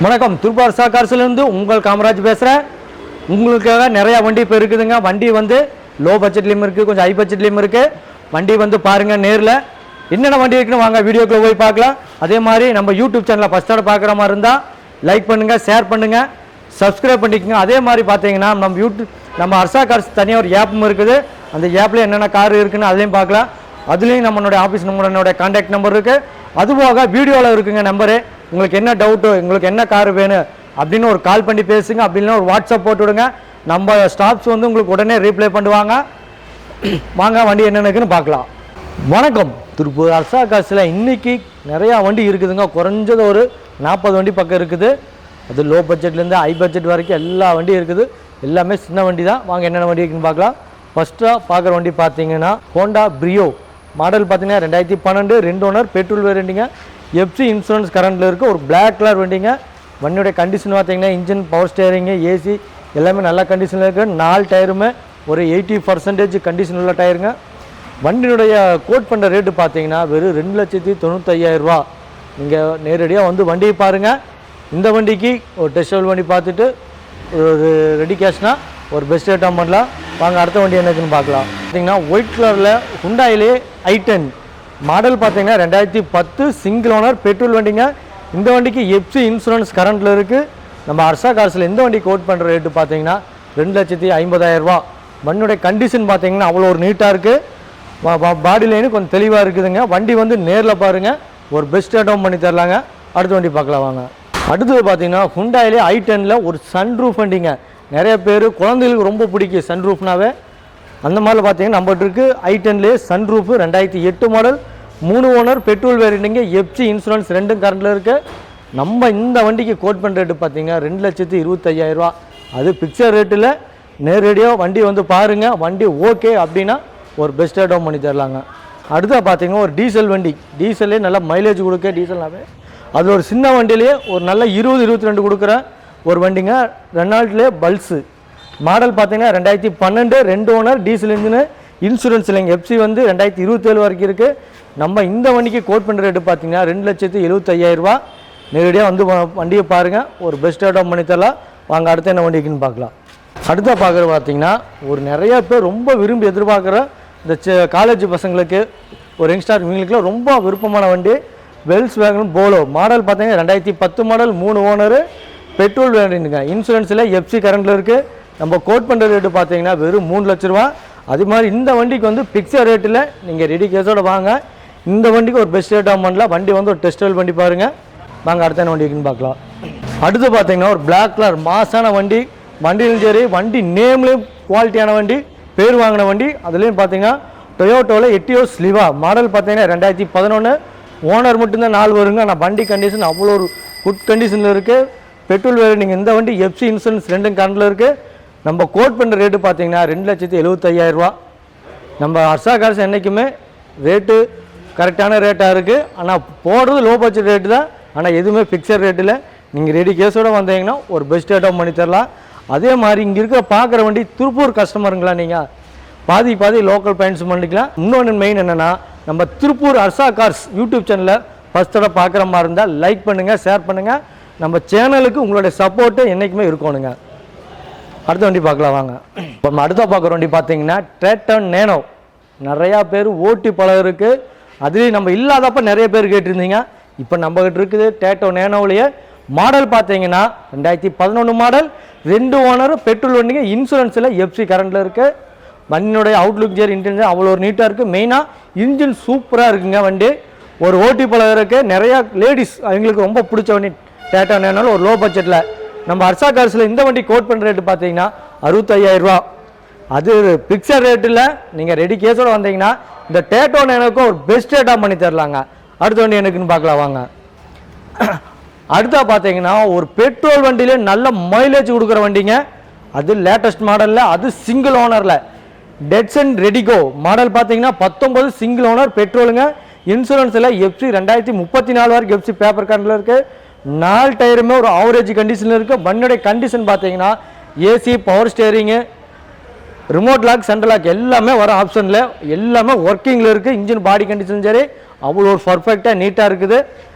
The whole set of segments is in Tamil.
வணக்கம். திருப்பூர் அரசா கார்ஸ்லேருந்து உங்கள் காமராஜ் பேசுகிறேன். உங்களுக்காக நிறையா வண்டி இப்போ இருக்குதுங்க. வண்டி வந்து லோ பட்ஜெட்லேயும் இருக்குது, கொஞ்சம் ஹை பட்ஜெட்லேயும் இருக்குது. வண்டி வந்து பாருங்கள் நேரில் என்னென்ன வண்டி இருக்குன்னு வாங்க வீடியோக்குள்ளே போய் பார்க்கலாம். அதே மாதிரி நம்ம யூடியூப் சேனலில் ஃபஸ்ட்டோட பார்க்குற மாதிரி இருந்தால் லைக் பண்ணுங்கள், ஷேர் பண்ணுங்கள், சப்ஸ்கிரைப் பண்ணிக்கோங்க. அதே மாதிரி பார்த்தீங்கன்னா நம்ம அரசா கார்ஸ் தனியாக ஒரு ஆப்பும் இருக்குது. அந்த ஆப்பில் என்னென்ன கார் இருக்குன்னு அதையும் பார்க்கலாம். அதுலேயும் நம்மளுடைய ஆஃபீஸ் நம்மளோட கான்டாக்ட் நம்பர் இருக்குது. அதுபோக வீடியோவில் இருக்குங்க நம்பரு. உங்களுக்கு என்ன டவுட்டு, உங்களுக்கு என்ன கார் வேணும் அப்படின்னு ஒரு கால் பண்ணி பேசுங்க. அப்படின்னா ஒரு வாட்ஸ்அப் போட்டு விடுங்க. நம்ம ஸ்டாஃப்ஸ் வந்து உங்களுக்கு உடனே ரீப்ளை பண்ணுவாங்க. வாங்க வண்டி என்னென்னக்குன்னு பார்க்கலாம். வணக்கம். திருப்பூர் அரசா காசில் இன்றைக்கி நிறையா வண்டி இருக்குதுங்க. குறைஞ்சது ஒரு 40 வண்டி பக்கம் இருக்குது. அது லோ பட்ஜெட்லேருந்து ஹை பட்ஜெட் வரைக்கும் எல்லா வண்டியும் இருக்குது. எல்லாமே சின்ன வண்டி தான். வாங்க என்னென்ன வண்டி இருக்குன்னு பார்க்கலாம். ஃபஸ்ட்டாக பார்க்குற வண்டி பார்த்தீங்கன்னா ஹோண்டா பிரியோ மாடல் பார்த்தீங்கன்னா 2012 2 ஓனர் பெட்ரோல் வேரியண்ட்டுங்க. எஃப்சி இன்சூரன்ஸ் கரண்டில் இருக்குது. ஒரு பிளாக் கலர் வண்டிங்க. வண்டியோடைய கண்டிஷன் பார்த்தீங்கன்னா இன்ஜின், பவர் ஸ்டேரிங்கு, ஏசி எல்லாமே நல்ல கண்டிஷனில் இருக்குது. 4 டயருமே ஒரு 80% கண்டிஷன் உள்ள டயருங்க. வண்டியினுடைய கோட் பண்ணுற ரேட்டு பார்த்தீங்கன்னா வெறும் 2,95,000 நீங்கள் நேரடியாக வந்து வண்டியை பாருங்கள். இந்த வண்டிக்கு ஒரு டெஸ்ட் ட்ரைவ் வண்டி பார்த்துட்டு ஒரு ரெடி கேஷ்னா ஒரு பெஸ்ட் ரேட்டாக பண்ணலாம். வாங்க அடுத்த வண்டி என்னக்குன்னு பார்க்கலாம். பார்த்தீங்கன்னா ஒயிட் கலரில் ஹுண்டாயிலே i10 மாடல் பார்த்தீங்கன்னா 2010 சிங்கிள் ஓனர் பெட்ரோல் வண்டிங்க. இந்த வண்டிக்கு எஃப்சி இன்சூரன்ஸ் கரண்டில் இருக்குது. நம்ம அரசா கார்ஸில் இந்த வண்டி கோட் பண்ணுற ரேட்டு பார்த்தீங்கன்னா 2,50,000. வண்டியோடைய கண்டிஷன் பார்த்தீங்கன்னா அவ்வளோ ஒரு நீட்டாக இருக்குது. பாடி லைனு கொஞ்சம் தெளிவாக இருக்குதுங்க. வண்டி வந்து நேரில் பாருங்கள், ஒரு பெஸ்ட் ரேட்டாகவும் பண்ணி தரலாங்க. அடுத்த வண்டி பார்க்கலாம் வாங்க. அடுத்தது பார்த்தீங்கன்னா ஹுண்டாயிலே i10 ஒரு சன்ரூஃப் வண்டிங்க. நிறைய பேர் குழந்தைகளுக்கு ரொம்ப பிடிக்கும் சன்ரூஃப்னாவே. அந்த மாதிரி பார்த்தீங்கன்னா நம்மகிட்ட இருக்குது i10 sunroof 2008 model 3 owner petrol வேரியண்ட்டுங்க. எஃப்சி இன்சூரன்ஸ் ரெண்டும் கரண்டில் இருக்குது. நம்ம இந்த வண்டிக்கு கோட் பண்ணுற ரேட்டு பார்த்தீங்கன்னா 2,25,000. அது பிக்சர் ரேட்டில் நேரடியாக வண்டி வந்து பாருங்கள். வண்டி ஓகே அப்படின்னா ஒரு பெஸ்ட் ரேட்டாக பண்ணி தரலாங்க. அடுத்தது பார்த்தீங்கன்னா ஒரு டீசல் வண்டி. டீசல்லே நல்லா மைலேஜ் கொடுக்க டீசல்னாவே அது ஒரு சின்ன வண்டியிலே ஒரு நல்ல 20-22 கொடுக்குற ஒரு வண்டிங்க. ரெனால்ட்லே பல்ஸு மாடல் பார்த்தீங்கன்னா 2012 2 ஓனர் டீசல் இன்ஜினு இன்சூரன்ஸ் இல்லைங்க. எஃப்சி வந்து 2027 வரைக்கும் இருக்குது. நம்ம இந்த வண்டிக்கு கோட் பண்ணுற ரேட்டு பார்த்தீங்கன்னா 2,75,000. நேரடியாக வந்து வண்டியை பாருங்கள், ஒரு பெஸ்ட் ரேட்டாக பண்ணி தரலாம். வாங்க அடுத்த என்ன வண்டிக்குன்னு பார்க்கலாம். அடுத்த பார்க்குறது பார்த்தீங்கன்னா ஒரு நிறைய பேர் ரொம்ப விரும்பி எதிர்பார்க்குற இந்த காலேஜ் பசங்களுக்கு, ஒரு யங்ஸ்டார் இவங்களுக்குலாம் ரொம்ப விருப்பமான வண்டி வெல்ஸ் வேகன் போலோ மாடல் பார்த்தீங்கன்னா 2010 மாடல் 3 ஓனரு பெட்ரோல் வேரியண்ட்டுங்க. இன்சூரன்ஸில் எஃப்சி கரண்டில் இருக்குது. நம்ம கோட் பண்ணுற ரேட்டு பார்த்தீங்கன்னா வெறும் 3 லட்ச ரூபா. அது மாதிரி இந்த வண்டிக்கு வந்து பிக்சர் ரேட்டில் நீங்கள் ரெடி கேஸோடு வாங்க. இந்த வண்டிக்கு ஒரு பெஸ்ட் ரேட்டாக பண்ணலாம். வண்டி வந்து ஒரு டெஸ்ட் ட்ரைவ் பண்ணி பாருங்கள். வாங்க அடுத்த என்ன வண்டிக்குன்னு பார்க்கலாம். அடுத்து பார்த்தீங்கன்னா ஒரு பிளாக் கலர் மாசான வண்டி. வண்டியிலும் சரி, வண்டி நேம்லேயும் குவாலிட்டியான வண்டி, பேர் வாங்கின வண்டி. அதுலேயும் பார்த்தீங்கன்னா டொயோட்டோவில் எட்டியோஸ் லிவா மாடல் பார்த்தீங்கன்னா 2011 ஓனர் மட்டும்தான் 4 வருங்க. ஆனால் வண்டி கண்டிஷன் அவ்வளோ ஒரு குட் கண்டிஷனில் இருக்குது. Petrol variant. இந்த வண்டி எஃப்சி இன்சூரன்ஸ் ரெண்டும் கரண்டில் இருக்குது. நம்ம கோட் பண்ணுற ரேட்டு பார்த்தீங்கன்னா 2,75,000. நம்ம அரசா கார்ஸ் என்றைக்குமே ரேட்டு கரெக்டான ரேட்டாக இருக்குது. ஆனால் போடுறது லோ பட்ஜெட் ரேட்டு தான். ஆனால் எதுவுமே ஃபிக்ஸட் ரேட்டில் நீங்கள் ரெடி கேஸோடு வந்தீங்கன்னா ஒரு பெஸ்ட் ரேட்டாக பண்ணி தரலாம். அதே மாதிரி இங்கே இருக்கிற பார்க்குற வண்டி திருப்பூர் கஸ்டமருங்களா, நீங்கள் பாதி லோக்கல் பயன்ஸ் பண்ணிக்கலாம். இன்னொன்று மெயின் என்னென்னா, நம்ம திருப்பூர் அரசா கார்ஸ் யூடியூப் சேனலில் ஃபஸ்ட்டோட பார்க்குற மாதிரி இருந்தால் லைக் பண்ணுங்கள், ஷேர் பண்ணுங்கள். நம்ம சேனலுக்கு உங்களுடைய சப்போர்ட்டு என்றைக்குமே இருக்கணுங்க. அடுத்த வண்டி பார்க்கலாம் வாங்க. இப்போ நம்ம அடுத்த பார்க்குற வண்டி பார்த்தீங்கன்னா டேட்டன் நேனோ. நிறையா பேர் ஓட்டி பழகிருக்கு. அதுலேயும் நம்ம இல்லாதப்போ நிறைய பேர் கேட்டிருந்தீங்க. இப்போ நம்மகிட்ட இருக்குது டேட்டோ நேனோவிலேயே மாடல் பார்த்தீங்கன்னா 2011 மாடல் 2 ஓனர் பெட்ரோல் வண்டிங்க. இன்சூரன்ஸில் எஃப்சி கரண்டில் இருக்குது. வண்டியினுடைய அவுட்லுக் ஜேர் இன்டென்ஸ் அவ்வளோ ஒரு நீட்டாக இருக்குது. மெயினாக இன்ஜின் சூப்பராக இருக்குங்க. வண்டி ஒரு ஓட்டி பழகிருக்கு. நிறையா லேடிஸ் அவங்களுக்கு ரொம்ப பிடிச்ச வண்டி டேட்டா நேனோவில் ஒரு லோ பட்ஜெட்டில். நம்ம அரசா கார்ஸில் இந்த வண்டி கோட் பண்ணுற ரேட்டு பார்த்தீங்கன்னா 65,000. அது பிக்சர் ரேட்டில் நீங்கள் ரெடி கேஸோடு வந்தீங்கன்னா இந்த டேட்டோ நேனோக்கும் ஒரு பெஸ்ட் ரேட்டாக பண்ணி தரலாங்க. அடுத்த வண்டி எனக்குன்னு பார்க்கலாம் வாங்க. அடுத்தா பார்த்தீங்கன்னா ஒரு பெட்ரோல் வண்டியிலே நல்ல மைலேஜ் கொடுக்குற வண்டிங்க. அது லேட்டஸ்ட் மாடலில், அது சிங்கிள் ஓனரில் டெட்சன் ரெடிகோ மாடல் பார்த்தீங்கன்னா 19 சிங்கிள் ஓனர் பெட்ரோலுங்க. இன்சூரன்ஸில் எஃப்சி 2034 வரைக்கும் எஃப்சி பேப்பர் கரண்டில் இருக்குது. 4 டயருமே ஒரு ஆவரேஜ் கண்டிஷனில் இருக்குது. வண்டியோடைய கண்டிஷன் பார்த்தீங்கன்னா AC, power steering, remote lock, central lock எல்லாமே வர ஆப்ஷனில் எல்லாமே ஒர்க்கிங்கில் இருக்குது. இன்ஜின் பாடி கண்டிஷன் சரி அவ்வளோ ஒரு பர்ஃபெக்டாக நீட்டாக இருக்குது.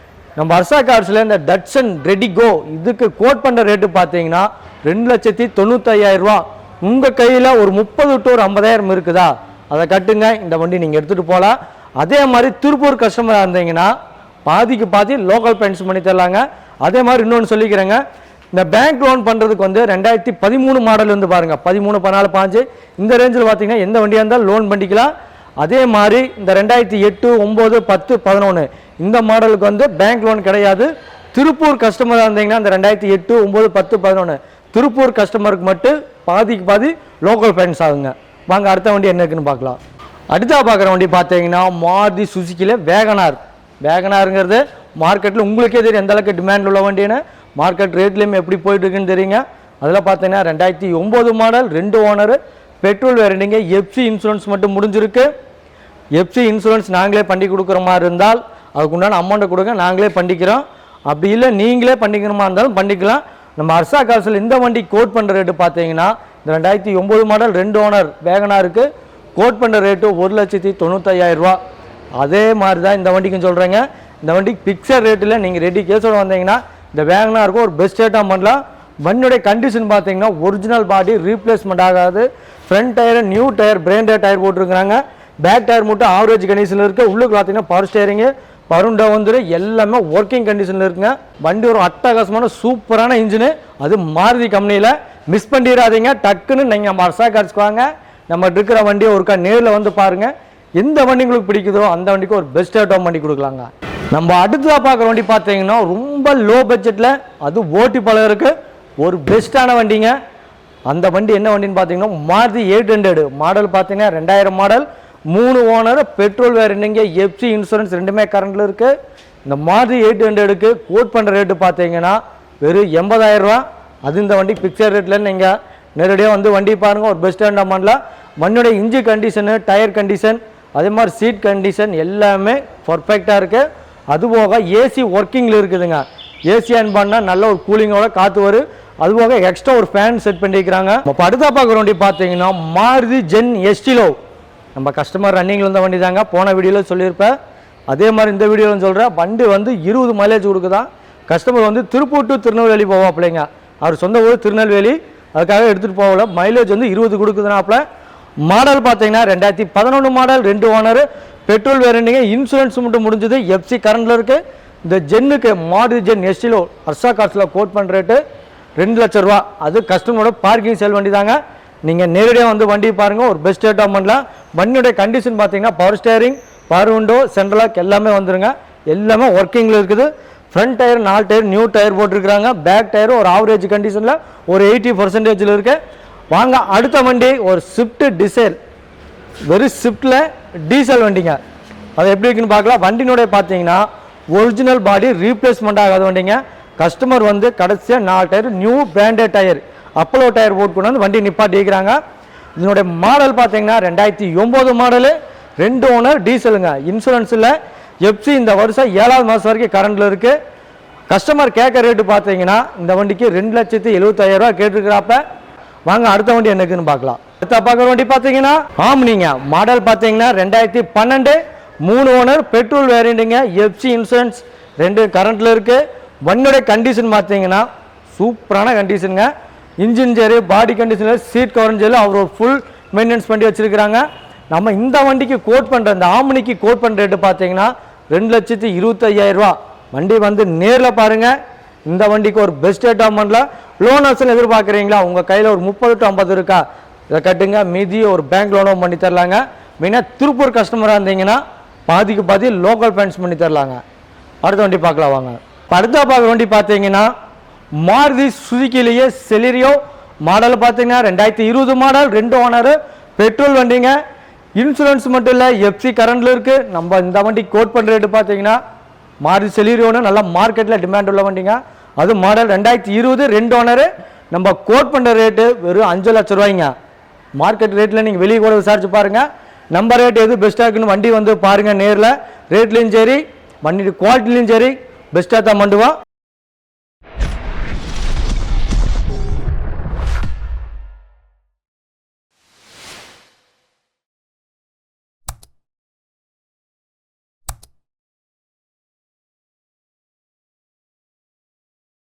நம்ம ஹர்ஷா கார்ஸில் இந்த டட்சன் ரெடி கோ இதுக்கு கோட் பண்ணுற ரேட்டு பார்த்தீங்கன்னா 2,95,000 ரூபா. உங்கள் கையில் ஒரு 30 to 50,000 இருக்குதா, அதை கட்டுங்க, இந்த வண்டி நீங்கள் எடுத்துகிட்டு போகலாம். அதே மாதிரி திருப்பூர் கஸ்டமராக இருந்தீங்கன்னா பாதிக்கு பாதி லோக்கல் பெயிண்ட்ஸ் பண்ணி தரலாங்க. அதே மாதிரி இன்னொன்று சொல்லிக்கிறேங்க, இந்த பேங்க் லோன் பண்ணுறதுக்கு வந்து 2013 மாடல் வந்து பாருங்கள், 13, 14, 15 இந்த ரேஞ்சில் பார்த்தீங்கன்னா எந்த வண்டியாக இருந்தாலும் லோன் பண்ணிக்கலாம். அதே மாதிரி இந்த 2008, 9, 10, 11 இந்த மாடலுக்கு வந்து பேங்க் லோன் கிடையாது. திருப்பூர் கஸ்டமராக இருந்தீங்கன்னா இந்த 2008, 9, 10, 11 திருப்பூர் கஸ்டமருக்கு மட்டும் பாதிக்கு பாதி லோக்கல் ஃபைனான்ஸ் ஆகுங்க. வாங்க அடுத்த வண்டி என்ன இருக்குன்னு பார்க்கலாம். அடுத்தா பார்க்குற வண்டி பார்த்தீங்கன்னா மாருதி சுசுக்கியில் வேகனார். வேகனாருங்கிறது மார்க்கெட்டில் உங்களுக்கே தெரியும் எந்த அளவுக்கு டிமாண்ட் உள்ள வண்டின்னு. மார்க்கெட் ரேட்லேயும் எப்படி போயிட்டு இருக்குன்னு தெரியுங்க. அதில் பார்த்தீங்கன்னா 2009 மாடல், 2 ஓனர், பெட்ரோல் வேரண்டிங்க, எஃப்சி இன்சூரன்ஸ் மட்டும் முடிஞ்சிருக்கு. எஃப்சி இன்சூரன்ஸ் நாங்களே பண்ணி கொடுக்குற மாதிரி இருந்தால் அதுக்கு உண்டான அமௌண்ட்டை கொடுங்க, நாங்களே பண்ணிக்கிறோம். அப்படி இல்லை நீங்களே பண்ணிக்கணுமா இருந்தாலும் பண்ணிக்கலாம். நம்ம ஹர்ஷா கார்ஸில் இந்த வண்டி கோட் பண்ணுற ரேட்டு பார்த்தீங்கன்னா இந்த 2009 மாடல் 2 ஓனர் வேகனாருக்கு கோட் பண்ணுற ரேட்டு 1,95,000 ரூபா. அதே மாதிரி தான் இந்த வண்டிக்கும் சொல்கிறேங்க. இந்த வண்டிக்கு பிக்சர் ரேட்டில் நீங்கள் ரெடி கேஸோடு வந்தீங்கன்னா இந்த வேகனாருக்கும் ஒரு பெஸ்ட் ரேட்டாக பண்ணலாம். வண்டியோடைய கண்டிஷன் பார்த்தீங்கன்னா ஒரிஜினல் பாடி ரீப்ளேஸ்மெண்ட் ஆகாது. Front tyre new tyre, branded tyre போட்டிருக்கிறாங்க. பேக் டயர் மட்டும் ஆவரேஜ் கண்டிஷனில் இருக்குது. உள்ளுக்கு பார்த்தீங்கன்னா பவர் ஸ்டேரிங்கு, பருண்டா வந்துரு எல்லாமே ஒர்க்கிங் கண்டிஷனில் இருக்குங்க. வண்டி ஒரு அட்டகாசமான சூப்பரான இன்ஜினு, அது மாருதி கம்பெனியில். மிஸ் பண்ணிடாதீங்க, டக்குன்னு நீங்கள் நம்ம ஹர்ஷா கார்ஸ்க்கு வாங்க. நம்ம இருக்கிற வண்டியை ஒருக்கா நேரில் வந்து பாருங்கள். எந்த வண்டி உங்களுக்கு பிடிக்குதோ அந்த வண்டிக்கு ஒரு பெஸ்ட் ரேட்டாக பண்ணி கொடுக்கலாங்க. நம்ம அடுத்ததாக பார்க்குற வண்டி பார்த்தீங்கன்னா ரொம்ப லோ பட்ஜெட்டில், அது ஓட்டி பழகிறதுக்கு ஒரு பெஸ்ட்டான வண்டிங்க. அந்த வண்டி என்ன வண்டின்னு பார்த்தீங்கன்னா மாருதி 800 மாடல். பார்த்தீங்கன்னா 2000 மாடல், 3 ஓனர், பெட்ரோல் வேரண்டிங்க, எஃப்சி இன்சூரன்ஸ் ரெண்டுமே கரண்டில் இருக்குது. இந்த மாருதி 800க்கு கோட் பண்ணுற ரேட்டு பார்த்தீங்கன்னா வெறும் 80,000 ரூபா. அது இந்த வண்டி பிக்சர் ரேட்டில் நீங்கள் நேரடியாக வந்து வண்டி பாருங்கள், ஒரு பெஸ்ட் ரேட்டாக பண்ணலாம். வண்டியோட இன்ஜின் கண்டிஷனு, டயர் கண்டிஷன், அதே மாதிரி சீட் கண்டிஷன் எல்லாமே பர்ஃபெக்டாக இருக்குது. அதுபோக ஏசி ஒர்க்கிங்கில் இருக்குதுங்க. ஏசி ஆன் பண்ணால் நல்ல ஒரு கூலிங்கோட காற்று வரும். அதுபோக எக்ஸ்ட்ரா ஒரு ஃபேன் செட் பண்ணிக்கிறாங்க. இப்போ அடுத்த பார்க்குற வண்டி பார்த்தீங்கன்னா மாருதி ஜென் எஸ்டிலோ. நம்ம கஸ்டமர் ரன்னிங்கில் இருந்த வண்டி தாங்க, போன வீடியோவில் சொல்லியிருப்பேன். அதே மாதிரி இந்த வீடியோவில் சொல்கிறேன். வண்டி வந்து 20 மைலேஜ் கொடுக்குதான். கஸ்டமர் வந்து திருப்பூர் டு திருநெல்வேலி போவாப்பிள்ளைங்க. அவர் சொந்த ஊர் திருநெல்வேலி, அதுக்காக எடுத்துகிட்டு போகல. மைலேஜ் வந்து 20 கொடுக்குதுனாப்புல. மாடல் பார்த்தீங்கன்னா 2011 மாடல், 2 ஓனர், பெட்ரோல் வேரண்டிங்க, இன்சூரன்ஸ் மட்டும் முடிஞ்சது, எஃப்சி கரண்டில் இருக்குது. இந்த ஜென்னுக்கு Maruti gen Estilo Harsha கார்ஸில் code பண்ணுற ரேட்டு 2 லட்சம் ரூபா. அது கஸ்டமரோட பார்க்கிங் சேல் வண்டி தாங்க. நீங்கள் நேரடியாக வந்து வண்டி பாருங்கள், ஒரு பெஸ்ட் ரேட்டாக பண்ணலாம். வண்டியோடைய கண்டிஷன் பார்த்தீங்கன்னா power steering, power window, central lock எல்லாமே வந்துருங்க. எல்லாமே ஒர்க்கிங்கில் இருக்குது. Front tyre 4 tyre new tyre போட்டிருக்கிறாங்க. பேக் டயர் ஒரு ஆவரேஜ் கண்டிஷனில் ஒரு 80% இருக்குது. வாங்க அடுத்த வண்டி ஒரு ஸ்விஃப்ட் டிசைர். வெறும் ஸ்விஃப்டில் டீசல் வண்டிங்க. அது எப்படி இருக்குன்னு பார்க்கலாம். வண்டினுடைய பார்த்தீங்கன்னா ஒரிஜினல் பாடி ரீப்ளேஸ்மெண்ட் ஆகாத வண்டிங்க. கஸ்டமர் வந்து கடைசியாக 4 tyre new branded tyre, Apollo tyre போட்டு கொண்டு வந்து வண்டி நிப்பாட்டிக்கிறாங்க. இதனுடைய மாடல் பார்த்தீங்கன்னா 2009 மாடலு, 2 ஓனர், டீசலுங்க. இன்சூரன்ஸில் எஃப்சி இந்த வருஷம் 7வது மாதம் வரைக்கும் கரண்டில் இருக்குது. கஸ்டமர் கேட்க ரேட்டு பார்த்தீங்கன்னா இந்த வண்டிக்கு 2,75,000 ரூபா கேட்டுருக்கிறாப்ப. வாங்க அடுத்த வண்டி என்னக்குன்னு பார்க்கலாம். அடுத்த பார்க்குற வண்டி பார்த்தீங்கன்னா ஆம்னிங்க. மாடல் பார்த்தீங்கன்னா 2012, 3 ஓனர், பெட்ரோல் வேரியண்ட்டுங்க, எஃப்சி இன்சூரன்ஸ் 2 கரண்டில் இருக்குது. வண்டியோட கண்டிஷன் பார்த்தீங்கன்னா சூப்பரான கண்டிஷனுங்க. இன்ஜின் சரி, பாடி கண்டிஷனில், சீட் கவரும் சரி, அவர் ஒரு ஃபுல் மெயின்டெனன்ஸ் பண்ணி வச்சுருக்கிறாங்க. நம்ம இந்த வண்டிக்கு கோட் பண்ணுற, இந்த ஆம்னிக்கு கோட் பண்ணுற ரேட்டு பார்த்தீங்கன்னா 2,25,000 ரூபா. வண்டி வந்து நேரில் பாருங்கள். இந்த வண்டிக்கு ஒரு பெஸ்ட் ரேட்டாக பண்ணலாம். லோன் வசூல் எதிர்பார்க்குறீங்களா? உங்கள் கையில் ஒரு 30 to 50 இருக்கா, இதை கட்டுங்க. மீதி ஒரு பேங்க் லோனும் பண்ணி தரலாங்க. மெயினாக திருப்பூர் கஸ்டமராக இருந்தீங்கன்னா பாதிக்கு பாதி லோக்கல் ஃபைனான்ஸ் பண்ணி தரலாங்க. அடுத்த வண்டி பார்க்கலாம் வாங்க. அடுத்த பார்க்குற வண்டி பார்த்தீங்கன்னா மாருதி சுசுக்கிலேயே செலிரியோ. மாடல் பார்த்தீங்கன்னா 2020 மாடல், 2 ஓனர், பெட்ரோல் வண்டிங்க. இன்சூரன்ஸ் மட்டும் இல்லை, எஃப்சி கரண்டில் இருக்குது. நம்ம இந்த வண்டி கோட் பண்ணுற ரேட்டு பார்த்தீங்கன்னா மாருதி செலிரியோன்னு நல்லா மார்க்கெட்டில் டிமாண்ட் உள்ள வண்டிங்க. அது மாடல் 2020, 2 ஓனர். நம்ம கோட் பண்ணுற ரேட்டு வெறும் 5 லட்சம் ரூபாய்ங்க. மார்க்கெட் ரேட்டில் நீங்கள் வெளியே கூட விசாரிச்சு பாருங்கள். நம்ம ரேட் எது பெஸ்ட்டாக இருக்குன்னு வண்டி வந்து பாருங்கள் நேரில். ரேட்லேயும் சரி, வண்டி குவாலிட்டிலையும் சரி பெஸ்ட்டாக தான் பண்ணுவோம்.